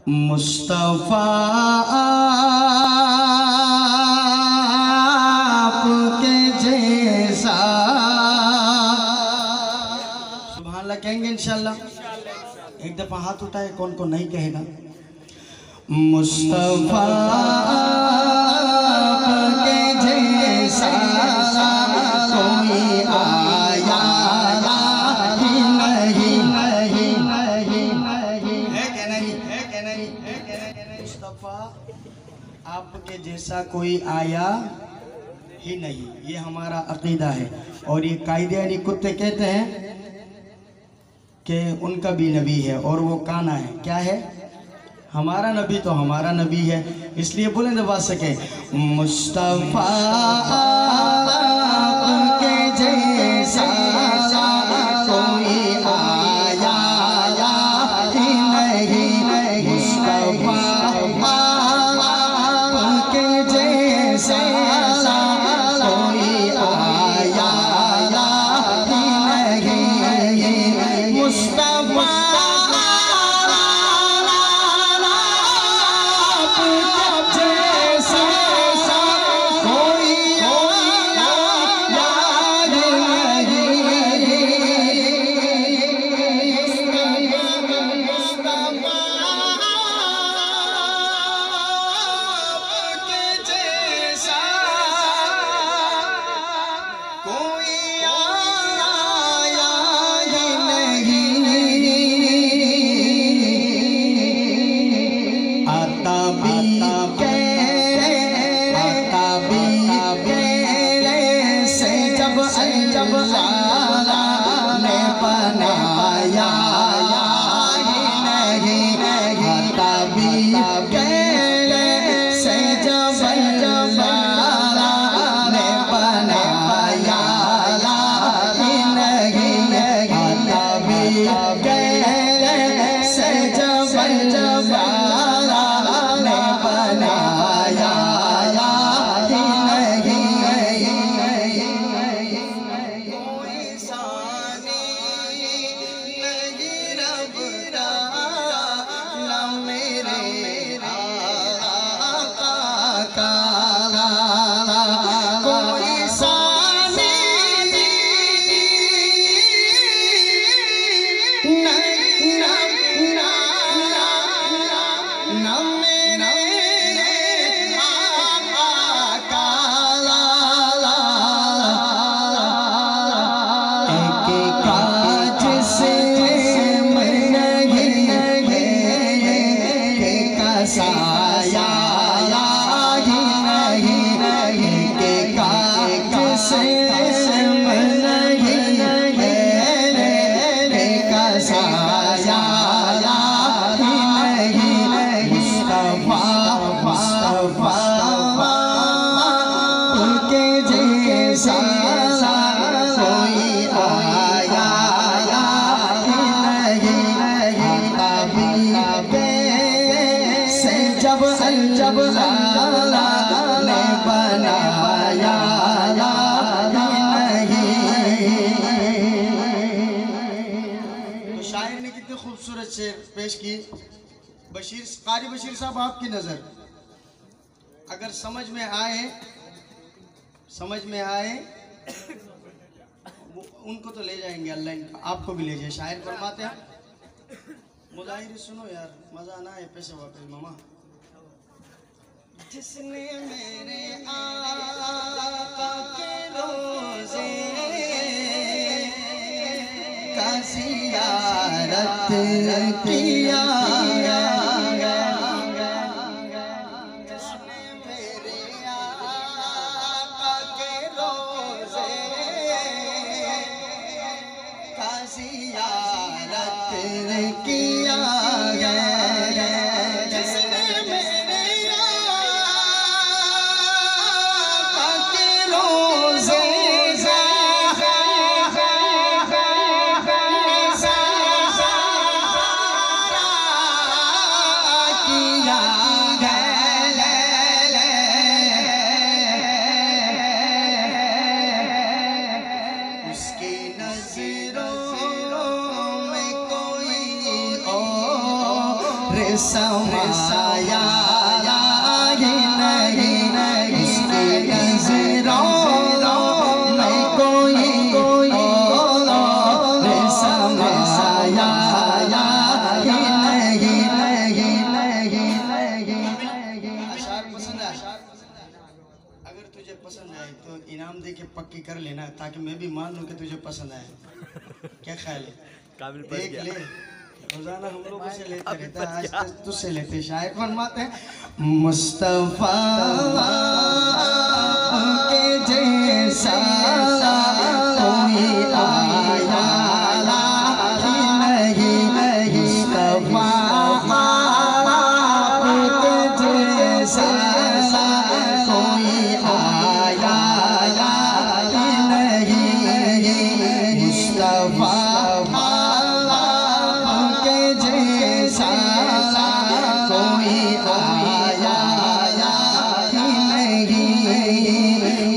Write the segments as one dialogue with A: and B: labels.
A: मुस्तफ़ा आपके जैसा सुभान अल्लाह कहेंगे इंशाल्लाह। एक दफा हाथ उठाए, कौन कौन नहीं कहेगा। मुस्तफ़ा आपके जैसा कोई आया ही नहीं, है क्या नहीं, है क्या नहीं, है क्या नहीं। मुस्तफ़ा आपके जैसा कोई आया ही नहीं, ये हमारा अकीदा है। और ये कायदे कुत्ते कहते हैं कि उनका भी नबी है और वो काना है। क्या है? हमारा नबी तो हमारा नबी है, इसलिए बुलंद आवाज़ से कहें मुस्तफ़ा आपके जैसा कोई आया ही नहीं, मुस्तफ़ा आपके जैसा कोई आया ही नहीं, मुस्तफ़ा जब अल्लाह ने बनाया ही नहीं, तभी से जब अल्लाह ने बनाया ही नहीं, तभी से जब अल्लाह ने बनाया साया ही नहीं, के काज से नहीं का साया ही नहीं, मुस्तफ़ा उनके जैसा कोई आया ही नहीं, जब अल्लाह ने बनाया नहीं। तो शायर ने कितने खूबसूरत शेर पेश की। बशीर कारी बशीर साहब, आपकी नज़र अगर समझ में आए उनको तो ले जाएंगे अल्लाह, इनका आपको भी ले जाए। शायर फरमाते हैं, मुजाहिर सुनो यार, मजा आना है पैसे वापस मामा। जिसने मेरे आका के रोज़े का ज़ियारत किया, जिसने मेरे आका के रोज़े का ज़ियारत किया, उसकी नज़रों में कोई और समाया नहीं उसकी नज़रों में कोई समाया पसंद आए तो इनाम दे के पक्की कर लेना, ताकि मैं भी मान लूं कि तुझे पसंद आए। क्या ख्याल है? देख ले, रोजाना हम लोग उसे लेते रहते हैं, आज तुझसे लेते। शायर फरमाते हैं मुस्तफा के जैसा कोई आया नहीं, मुस्तफा के जैसा कोई आया नहीं, मुस्तफा के जैसा कोई आया नहीं।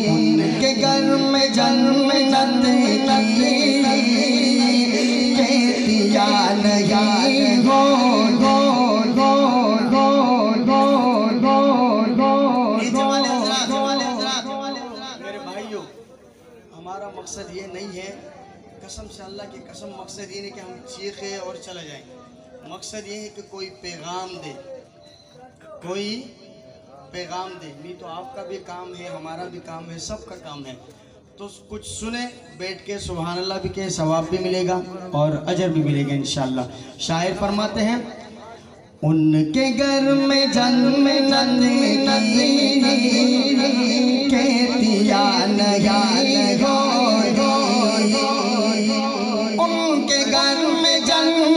A: उनके घर में जन्म दिया नहीं हो मेरे भाइयों, हमारा मकसद ये नहीं है, कसम से अल्लाह की कसम, मकसद ये नहीं कि हम चीखे और चले जाएं। मकसद ये है कि कोई पैगाम दे, कोई पैगाम दे। नहीं तो आपका भी काम है, हमारा भी काम है, सबका काम है। तो कुछ सुने, बैठ के सुभान अल्लाह भी के सवाब भी मिलेगा और अजर भी मिलेगा इंशाअल्लाह। शायर फरमाते हैं उनके घर में जन्म के दिया नहीं हो, उनके घर में जन्म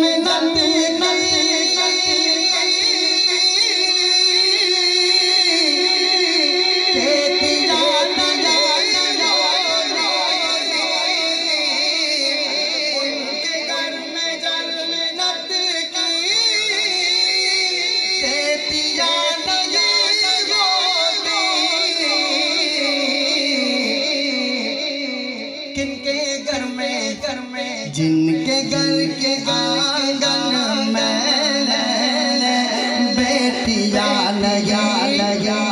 A: जिनके घर के आंगन में बेटियां लगा,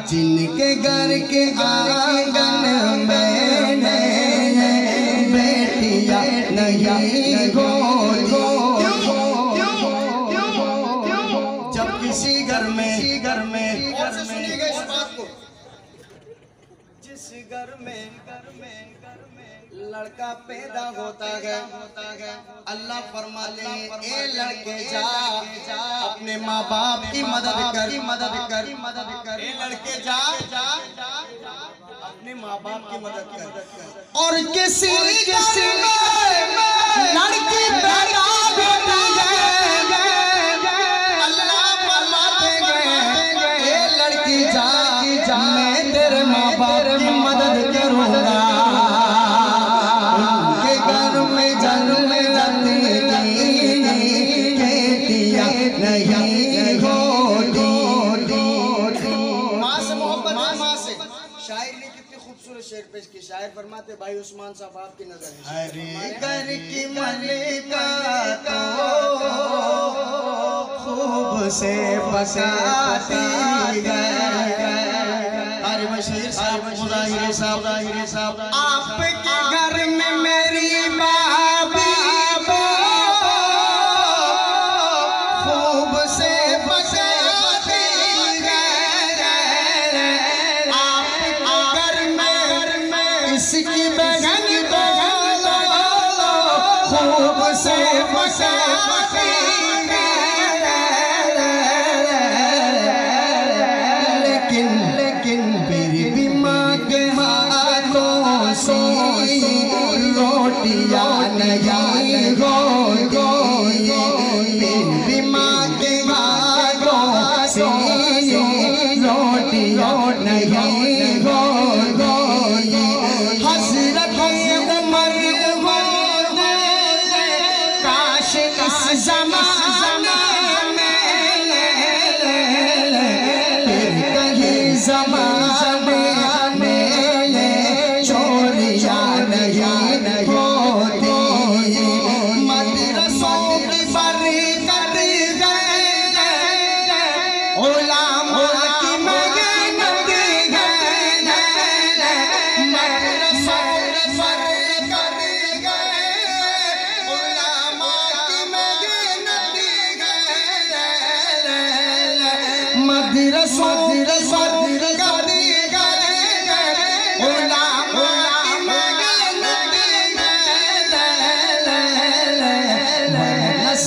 A: जिनके घर के आंगन में बेटियां नहीं हो। जब किसी घर में जिस घर में लड़का पैदा होता है, अल्लाह फरमाते हैं ए लड़के जा अपने माँ बाप की मदद कर। ए लड़के जा अपने माँ बाप की मदद कर। और किसी लड़की पैदा होती है, अल्लाह फरमाते हैं ए लड़की जा मैं तेरे माँ बाप की मदद करूँगा। उनके घर में जन्म नहीं हो, माँ से मोहब्बत, माँ से। शायर ने कितनी खूबसूरत शेर पेश की। शायर फरमाते भाई उस्मान साहब आपकी नजर है। अरे घर की मलिका खूब से बसाती है। अरे बशीर साहब, मुजाहिर साहब, आपके घर में मेरी बाबी खूब से बसाती है। आपके घर में इसकी बहन खूब से बसाती है। लेकिन फिर भी माँ के हाथों से रोटियां नहीं हो, फिर भी माँ के हाथों से रोटियां नहीं हो। हज़रत उमर होते काश इस ज़माने में, फिर कहीं ज़माने में चोरियां नहीं होती।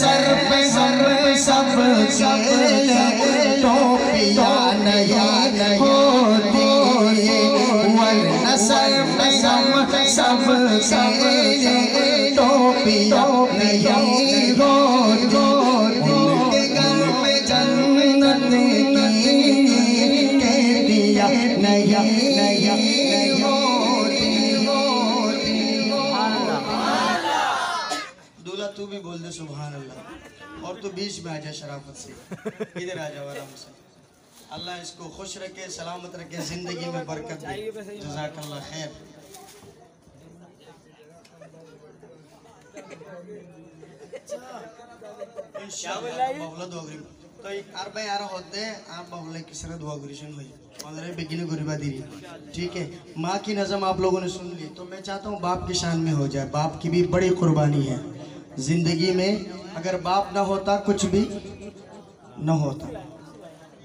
A: सर पे हम सब टोपियां नहीं होती, वरना सर पे हम सब टोपियां नहीं होती। उनके घर में जन्नत के दिया नहीं होती। दूल्हा तू भी बोल दे सुभान अल्लाह, और तू बीच में आ जा शराफत से, इधर आ जाओ आराम से। अल्लाह इसको खुश रखे, सलामत रखे, जिंदगी में बरकत दे। जज़ाकल्लाह खैर। तो एक अरबे यार होते हैं आप बाबुला की सर दुआ गुरिशन हुई और बिगिनी गुरिबा दी, ठीक है। माँ की नज़म आप लोगों ने सुन ली, तो मैं चाहता हूँ बाप की शान में हो जाए। बाप की भी बड़ी कुर्बानी है जिंदगी में, अगर बाप ना होता कुछ भी न होता।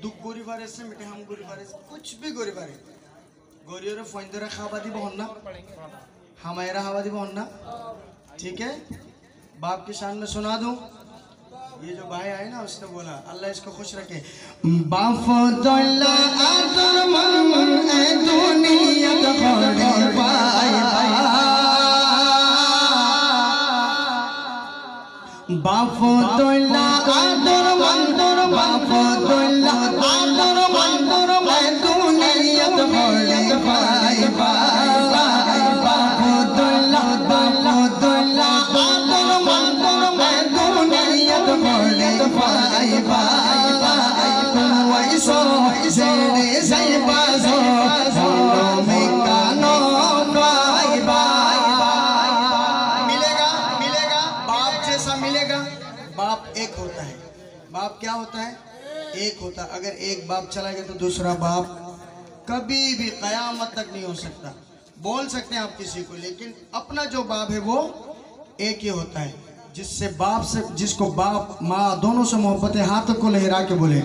A: दुख गोरी बारे से मिटे हम गोरी बारे से कुछ भी गोरी बारे गोरी और फोइंदरा खाबादी बहुन्ना हमारा हवादी बहुन्ना, ठीक है। बाप की शान में सुना दूं, ये जो भाई आए ना उसने बोला अल्लाह इसको खुश रखे। बाप दुल्ला आदर मन ए दुनिया का खोले पाए, बाप दुल्ला आदर मन, बाप दुल्ला आदर मन ए दुनिया का खोले पाए। बाप दुल्ला आदर मन ए दुनिया का खोले पाए। वैसो जेरे जय बाजो में कानो मिलेगा मिलेगा बाप जैसा मिलेगा। बाप एक होता है, बाप क्या होता है? एक होता है। अगर एक बाप चला गया तो दूसरा बाप कभी भी कयामत तक नहीं हो सकता। बोल सकते हैं आप किसी को, लेकिन अपना जो बाप है वो एक ही होता है। जिससे बाप से, जिसको बाप माँ दोनों से मोहब्बत है, हाथ को लहरा के बोले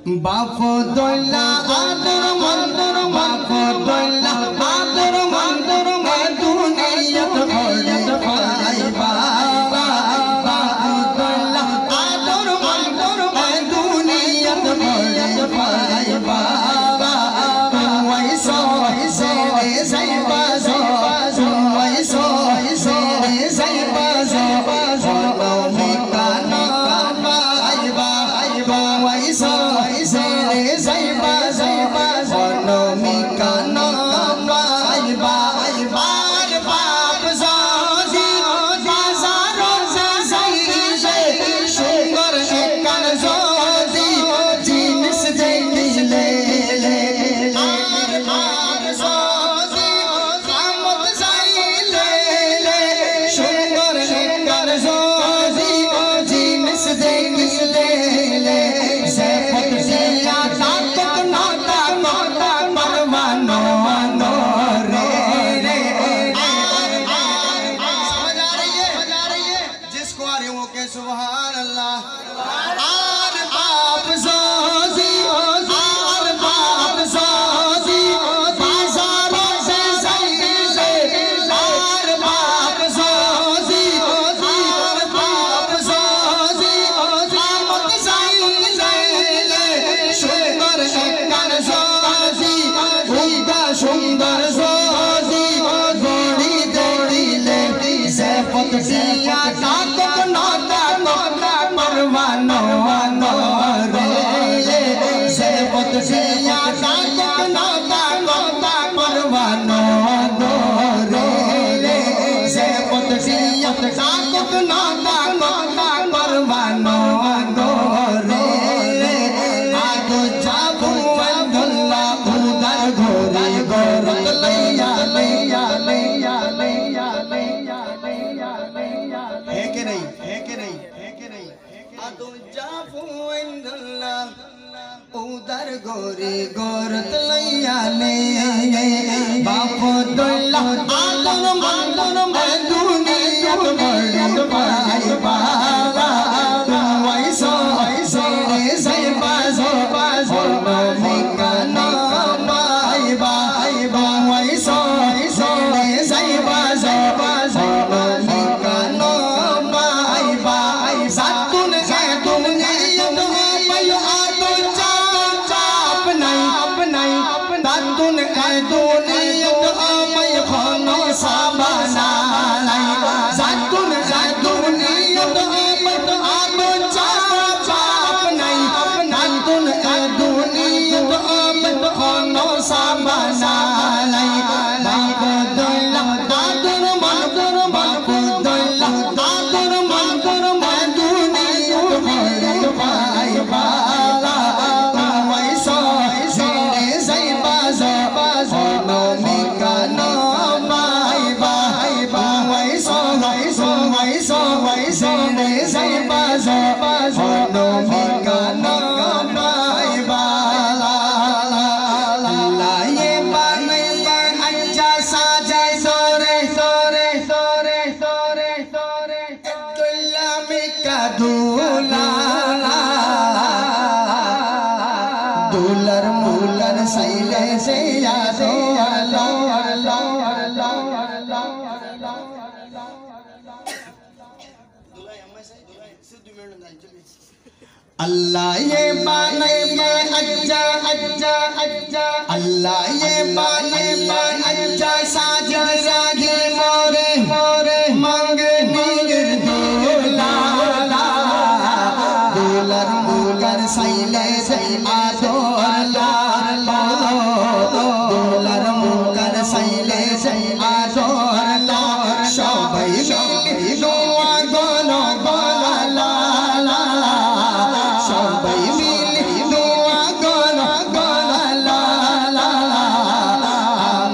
A: बाप दुल्ला आदर मंदर, बाप दुल्ला आदर मंदर मैं दुनिया खोले पाए। बाप दुल्ला आदर मंदर मैं दुनिया खोले पाए। वैसो जेरे जय बाजो, वैसो जेरे जय बाजो में काना वैसो जेरे जय बाजो में काना बाप जोजी बाजारों से सुंदर कर जोजी जिनस देखी ले सुभान अल्लाह। आर बाप जोजी आर बाप जोजी बाजारों से आर बाप जोजी आर बाप जोजी आमद सुंदर कर जोजी उनका सुंदर जोजी दौड़ी दौड़ी ले से पतिया ताकत नाता परवानो रे से पतिया ताकत नाता परवानो रे से पतिया ताकत नाता परवानो रे। आगो जाबू अब्दुल्ला उधर घोरी गोरत लैया लैया लैया लैया लैया है कि नहीं, है कि नहीं, है कि नहीं? आदो जाफू इंदुल्ला उधर गोरी गोरत लैया ले बाप दुल्ला आदर मंदर मैं दुनिया बड़ी पाए। बाबा वैसो जेरे जय बाजो में काना वैसो जेरे जय बाजो में काना दूला दूलर मूलर सैले से यादो अल्लाह ये बाने अज्जा अज्जा अज्जा अल्लाह ये बाने अज्जा साजिद रागी मोरे मोरे मांगे मांगे दूला दूलर मूलर सैले से आदोला दूलर मूलर सैले से आदोला सबाई मिली दुआ गोनो गोला सबाई मिली दुआ गोनो गोला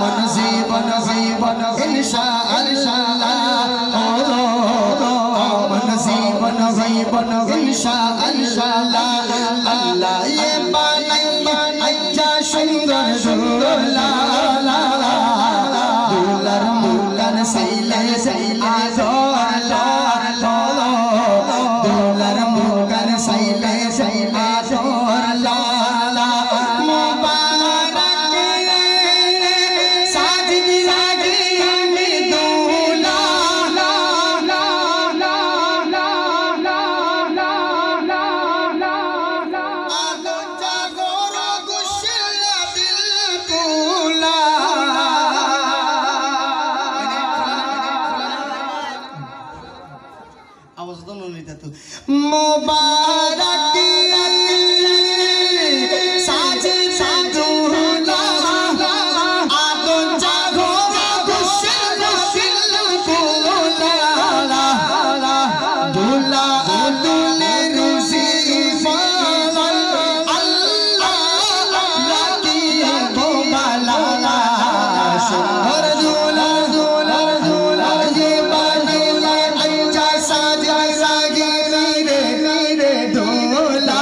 A: मन जीवन जीवन इंशाअल्लाह मन जीवन जीवन इंशाअल्लाह अल्लाह ये बानाई अच्छा सुंदर सुंदर दूलर मूलर सैले सैले दूलर मूलर सैले सैले मुबारक साजिद रागी दूला आलो जागोरो गुस्सा बिल्कुला आवाज दोनों लेता तू मुबारक साजिद दूला आलो जागोरो गुस्सा बिल्कुला दूला दूले रुसी फलन अल्लाह लकी बोबाला सुंदर दूला दूला दूला ये बाने अच्छा साजिद रागी रे दूला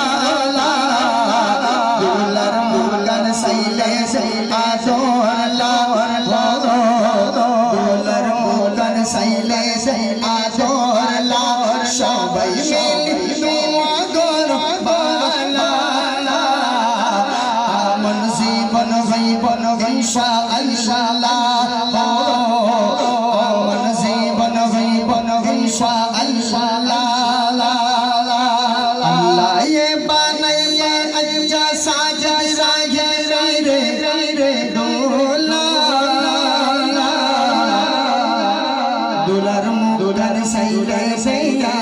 A: दूलर मूलर सैले सैला दूला दूलर मूलर सैले सैला दूला सबाई मिली दुआ गोनो बाला मन जीवन जीवन इंशाअल्लाह मन जीवन जीवन इंशाअल्लाह अल्लाह ये बनाइए अच्छा साजिद रागी रे दूला दूलर मूलर सैले सैया